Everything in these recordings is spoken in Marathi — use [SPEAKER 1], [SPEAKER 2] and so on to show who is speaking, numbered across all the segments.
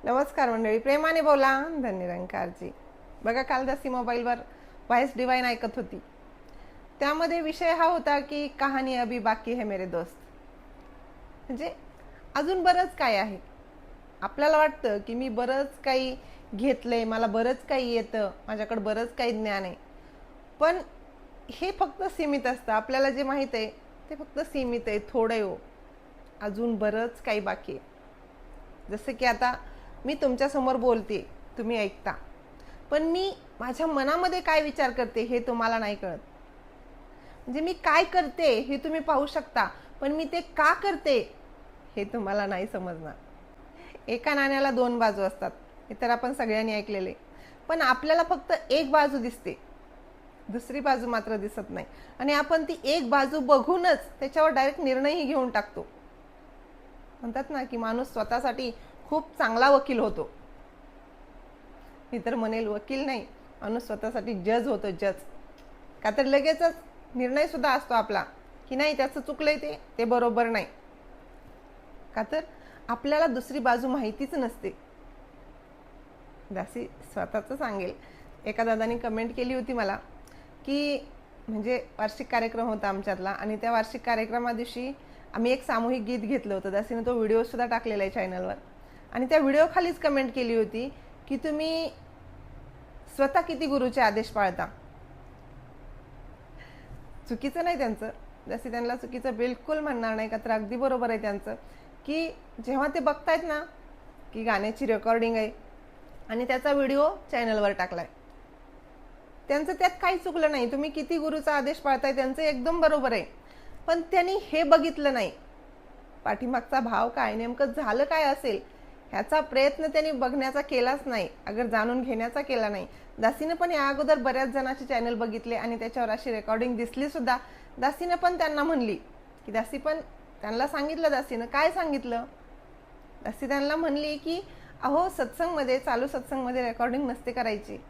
[SPEAKER 1] नमस्कार मंडळी, प्रेमाने बोला धन्यरंकारजी. बघा, काल दासी मोबाईलवर व्हॉइस डिवाइन ऐकत होती. त्यामध्ये विषय हा होता की कहाणी अभी बाकी है मेरे दोस्त. म्हणजे अजून बरंच काय आहे. आपल्याला वाटतं की मी बरंच काही घेतलंय, मला बरंच काही येतं, माझ्याकडे बरंच काही ज्ञान आहे, पण हे फक्त सीमित असतं. आपल्याला जे माहीत आहे ते फक्त सीमित आहे, थोडं आहे. अजून बरंच काही बाकी आहे. जसं की आता मी तुमच्यासमोर बोलते, तुम्ही ऐकता, पण मी माझ्या मनामध्ये काय विचार करते हे तुम्हाला नाही कळत. म्हणजे मी काय करते हे तुम्ही पाहू शकता, पण मी ते का करते हे तुम्हाला नाही समजणार. एका नाण्याला दोन बाजू असतात, हे तर आपण सगळ्यांनी ऐकलेले. पण आपल्याला फक्त एक बाजू दिसते, दुसरी बाजू मात्र दिसत नाही. आणि आपण ती एक बाजू बघूनच त्याच्यावर डायरेक्ट निर्णयही घेऊन टाकतो. म्हणतात ना की माणूस स्वतःसाठी खूप चांगला वकील होतो. मी तर म्हणेल वकील नाही, माणूस स्वतःसाठी जज होतो, जज. का तर लगेचच निर्णय सुद्धा असतो आपला की नाही, त्याचं चुकलंय, ते बरोबर नाही. का तर आपल्याला दुसरी बाजू माहितीच नसते. दासी स्वतःच सांगेल, एका दादानी कमेंट केली होती मला की म्हणजे वार्षिक कार्यक्रम होता आमच्यातला, आणि त्या वार्षिक कार्यक्रमा दिवशी आम्ही एक सामूहिक गीत घेतलं होतं. दासीने तो व्हिडिओ सुद्धा टाकलेला आहे चॅनलवर. आणि त्या व्हिडिओ खालीच कमेंट केली होती की तुम्ही स्वतः किती गुरुचे आदेश पाळता. चुकीचं नाही त्यांचं, जसे त्यांना चुकीचं बिलकुल म्हणणार नाही, का तर अगदी बरोबर आहे त्यांचं. की जेव्हा ते बघतायत ना की गाण्याची रेकॉर्डिंग आहे आणि त्याचा व्हिडिओ चॅनलवर टाकलाय, त्यांचं त्यात काही चुकलं नाही. तुम्ही किती गुरुचा आदेश पाळताय त्यांचं एकदम बरोबर आहे. पण त्यांनी हे बघितलं नाही, पाठीमागचा भाव काय, नेमकं झालं काय असेल ह्याचा प्रयत्न त्यांनी बघण्याचा केलाच नाही, अगर जाणून घेण्याचा केला नाही. दासीनं पण या अगोदर बऱ्याच जणांचे चॅनल बघितले आणि त्याच्यावर अशी रेकॉर्डिंग दिसली सुद्धा. दासीनं पण त्यांना म्हणली की दासी पण त्यांना सांगितलं. दासीनं काय सांगितलं, दासी त्यांना म्हणली की अहो, सत्संगमध्ये, चालू सत्संगमध्ये रेकॉर्डिंग नसते करायची.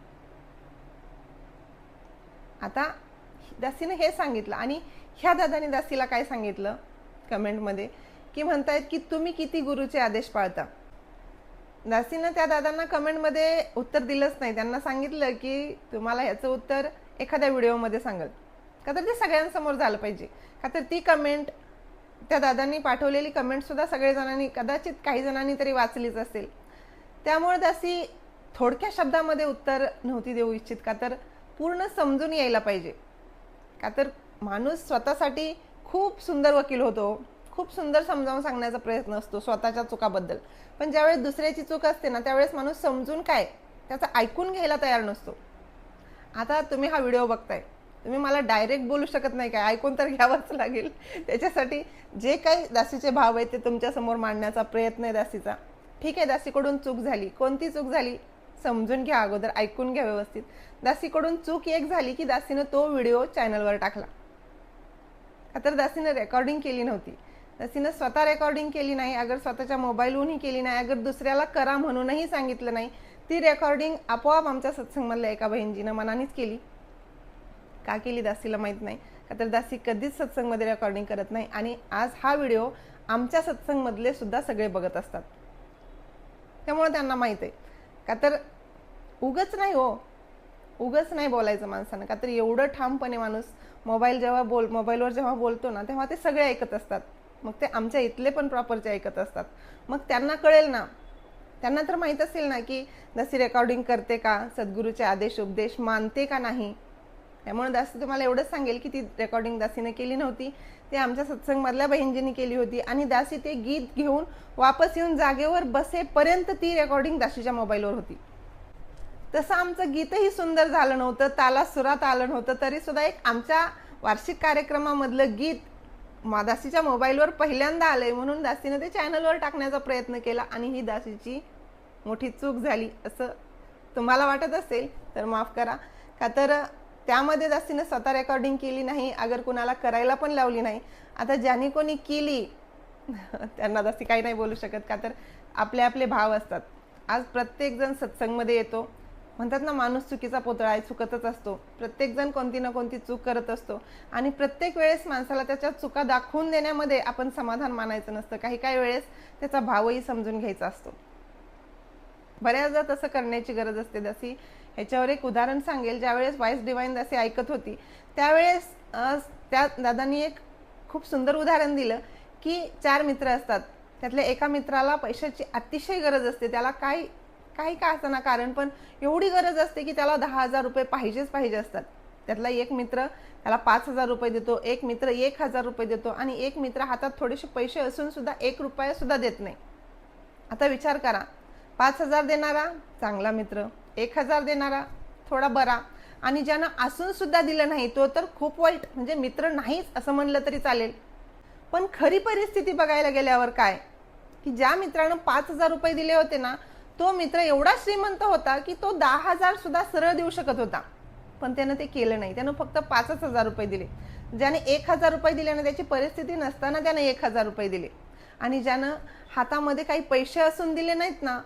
[SPEAKER 1] आता दासीनं हे सांगितलं. आणि ह्या दादाने दासीला काय सांगितलं कमेंटमध्ये, की म्हणतायत की तुम्ही किती गुरुचे आदेश पाळता. दासीनं त्या दादांना कमेंटमध्ये उत्तर दिलंच नाही. त्यांना सांगितलं की तुम्हाला ह्याचं उत्तर एखाद्या व्हिडिओमध्ये सांगेल, का तर ते सगळ्यांसमोर झालं पाहिजे. का तर ती कमेंट, त्या दादांनी पाठवलेली कमेंट सुद्धा सगळेजणांनी, कदाचित काही जणांनी तरी वाचलीच असेल. त्यामुळे दासी थोडक्या शब्दामध्ये उत्तर नव्हती देऊ इच्छित, का तर पूर्ण समजून यायला पाहिजे. का तर माणूस स्वतःसाठी खूप सुंदर वकील होतो, खूप सुंदर समजावून सांगण्याचा प्रयत्न असतो स्वतःच्या चुकाबद्दल. पण ज्यावेळेस दुसऱ्याची चूक असते ना, त्यावेळेस माणूस समजून काय, त्याचं ऐकून घ्यायला तयार नसतो. आता तुम्ही हा व्हिडिओ बघताय, तुम्ही मला डायरेक्ट बोलू शकत नाही, काय ऐकून तर घ्यावंच लागेल. त्याच्यासाठी जे काही दासीचे भाव आहेत ते तुमच्यासमोर मांडण्याचा प्रयत्न आहे दासीचा. ठीक आहे, दासीकडून चूक झाली, कोणती चूक झाली समजून घ्या, अगोदर ऐकून घ्या व्यवस्थित. दासीकडून चूक एक झाली की दासीनं तो व्हिडिओ चॅनलवर टाकला. का तर दासीनं रेकॉर्डिंग केली नव्हती. दासीनं स्वतः रेकॉर्डिंग केली नाही, अगर स्वतःच्या मोबाईलहूनही केली नाही, अगर दुसऱ्याला करा म्हणूनही सांगितलं नाही. ती रेकॉर्डिंग आपोआप आमच्या सत्संगमधल्या एका बहिणजीनं मनानेच केली. का केली दासीला माहीत नाही, का तर दासी कधीच सत्संगमध्ये रेकॉर्डिंग करत नाही. आणि आज हा व्हिडिओ आमच्या सत्संगमधले सुद्धा सगळे बघत असतात, त्यामुळे त्यांना माहीत आहे. का तर उगच नाही हो, उगच नाही बोलायचं माणसानं. का तर एवढं ठामपणे माणूस मोबाईलवर जेव्हा बोलतो ना, तेव्हा ते सगळे ऐकत असतात. मग ते आमच्या इथले पण प्रॉपरचे ऐकत असतात. मग त्यांना कळेल ना, त्यांना तर माहीत असेल ना की दासी रेकॉर्डिंग करते का, सद्गुरूचे आदेश उपदेश मानते का नाही. त्यामुळे दासी तुम्हाला एवढंच सांगेल की ती रेकॉर्डिंग दासीने केली नव्हती, ते आमच्या सत्संगमधल्या बहिणजींनी केली होती. आणि दासी ते गीत घेऊन वापस येऊन जागेवर बसेपर्यंत ती रेकॉर्डिंग दासीच्या मोबाईलवर होती. तसं आमचं गीतही सुंदर झालं नव्हतं, ताला सुरात आलं नव्हतं, तरी सुद्धा एक आमच्या वार्षिक कार्यक्रमामधलं गीत दासीच्या मोबाईलवर पहिल्यांदा आलंय म्हणून दासीनं ते चॅनलवर टाकण्याचा प्रयत्न केला. आणि ही दासीची मोठी चूक झाली असं तुम्हाला वाटत असेल तर माफ करा. का तर त्यामध्ये दासीनं स्वतः रेकॉर्डिंग केली नाही, अगर कुणाला करायला पण लावली नाही. आता ज्यांनी कोणी केली त्यांना दासी काही नाही बोलू शकत, का तर आपले आपले भाव असतात. आज प्रत्येक जण सत्संगमध्ये येतो, म्हणतात ना माणूस चुकीचा पुतळा आहे, चुकतच असतो. प्रत्येक जण कोणती ना कोणती चूक करत असतो. आणि प्रत्येक वेळेस माणसाला त्याच्या चुका दाखवून देण्यामध्ये आपण समाधान मानायचं नसतं. काही काही वेळेस त्याचा भावही समजून घ्यायचा असतो. बऱ्याचदा तसं करण्याची गरज असते दासी. ह्याच्यावर एक उदाहरण सांगेल. ज्यावेळेस वाईस डिवाइन दासी ऐकत होती त्यावेळेस त्या दादांनी एक खूप सुंदर उदाहरण दिलं की 4 मित्र असतात. त्यातल्या एका मित्राला पैशाची अतिशय गरज असते. त्याला काही का असताना कारण, पण एवढी गरज असते की त्याला 10,000 रुपये पाहिजे असतात. त्यातला एक मित्र त्याला 5,000 रुपये देतो, एक मित्र 1,000 रुपये देतो आणि एक मित्र हातात थोडेसे पैसे असून सुद्धा 1 रुपया सुद्धा देत नाही. आता विचार करा, 5,000 देणारा चांगला मित्र, 1,000 देणारा थोडा बरा, आणि ज्यानं असून सुद्धा दिलं नाही तो तर खूप वाईट, म्हणजे मित्र नाहीच असं म्हणलं तरी चालेल. पण खरी परिस्थिती बघायला गेल्यावर काय की ज्या मित्रानं 5,000 रुपये दिले होते ना, तो मित्र एवढा श्रीमंत होता की तो 10,000 सुद्धा सरळ देऊ शकत होता, पण त्यानं ते केलं नाही. त्यानं फक्त 5,000 रुपये दिले. ज्याने 1,000 रुपये दिले ना, त्याची परिस्थिती नसताना त्यानं 1,000 रुपये दिले. आणि ज्यानं हातामध्ये काही पैसे असून दिले नाहीत ना,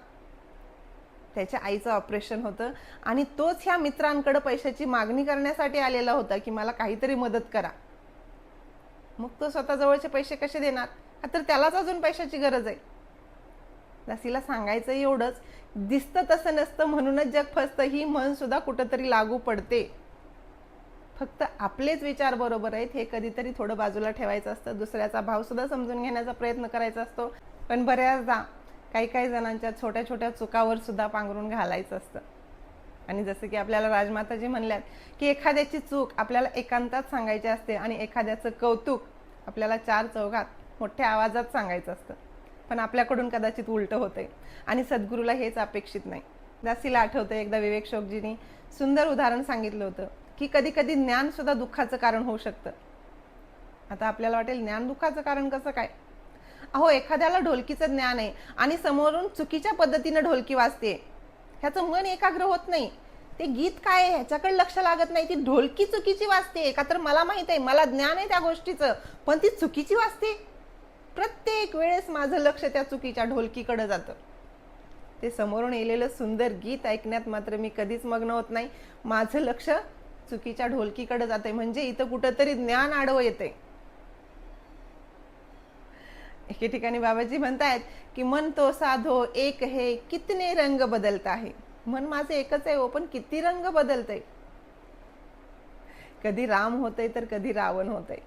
[SPEAKER 1] त्याच्या आईचं ऑपरेशन होतं आणि तोच ह्या मित्रांकडे पैशाची मागणी करण्यासाठी आलेला होता की मला काहीतरी मदत करा. मग तो स्वतः जवळचे पैसे कसे देणार? तर त्यालाच अजून पैशाची गरज आहे. दासीला सांगायचं एवढंच, दिसतं तसं नसतं म्हणूनच जग फसतं ही म्हण सुद्धा कुठंतरी लागू पडते. फक्त आपलेच विचार बरोबर आहेत हे कधीतरी थोडं बाजूला ठेवायचं असतं. दुसऱ्याचा भाव सुद्धा समजून घेण्याचा प्रयत्न करायचा असतो. पण बऱ्याचदा काही जणांच्या छोट्या छोट्या चुकावर सुद्धा पांघरून घालायचं असतं. आणि जसं की आपल्याला राजमाताजी म्हणल्यात की एखाद्याची चूक आपल्याला एकांतात सांगायची असते आणि एखाद्याचं कौतुक आपल्याला 4 चौघात मोठ्या आवाजात सांगायचं असतं. पण आपल्याकडून कदाचित उलटं होतंय आणि सद्गुरूला हेच अपेक्षित नाही. दासीला आठवतं एकदा विवेक शोकजींनी सुंदर उदाहरण सांगितलं होतं की कधी कधी ज्ञान सुद्धा दुःखाचं कारण होऊ शकतं. आता आपल्याला वाटेल ज्ञान दुःखाचं कारण कसं काय? अहो, एखाद्याला ढोलकीचं ज्ञान आहे आणि समोरून चुकीच्या पद्धतीने ढोलकी वाजते, ह्याचं मन एकाग्र होत नाही. ते गीत काय आहे ह्याच्याकडे लक्ष लागत नाही. ती ढोलकी चुकीची वाजते का तर मला माहित आहे, मला ज्ञान आहे त्या गोष्टीचं, पण ती चुकीची वाजते. प्रत्येक वेळेस माझं लक्ष त्या चुकीच्या ढोलकीकडे जातं. ते समोरून येलेलं सुंदर गीत ऐकण्यात मात्र मी कधीच मग्न होत नाही. माझं लक्ष चुकीच्या ढोलकीकडे जाते, म्हणजे इथं कुठंतरी ज्ञान आडवं येते. एके ठिकाणी बाबाजी म्हणतायत की मन तो साधो एक है कितने रंग बदलता है. मन माझं एकच आहे, पण किती रंग बदलतंय. कधी राम होतंय तर कधी रावण होतंय.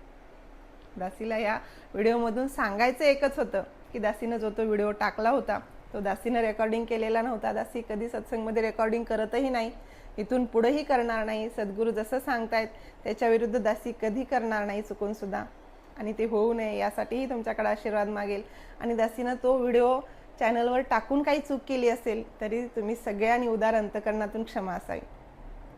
[SPEAKER 1] दासीला या व्हिडिओमधून सांगायचं एकच होतं की दासीनं जो तो व्हिडिओ टाकला होता तो दासीनं रेकॉर्डिंग केलेला नव्हता. दासी कधी सत्संगमध्ये रेकॉर्डिंग करतही नाही, इथून पुढेही करणार नाही. सद्गुरू जसं सांगतायत त्याच्या विरुद्ध दासी कधी करणार नाही चुकून सुद्धा. आणि ते होऊ नये यासाठीही तुमच्याकडे आशीर्वाद मागेल. आणि दासीनं तो व्हिडिओ चॅनलवर टाकून काही चूक केली असेल तरी तुम्ही सगळ्यांनी उदार अंतकरणातून क्षमा असावी.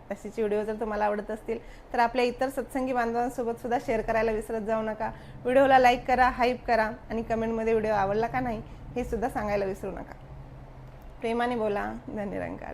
[SPEAKER 1] दासीचे व्हिडिओ जर तुम्हाला आवडत असतील तर आपल्या इतर सत्संगी बांधवांसोबत सुद्धा शेअर करायला विसरत जाऊ नका. व्हिडिओला लाईक करा, हाईप करा आणि कमेंटमध्ये व्हिडिओ आवडला का नाही हे सुद्धा सांगायला विसरू नका. प्रेमाने बोला. धन्यरंकार.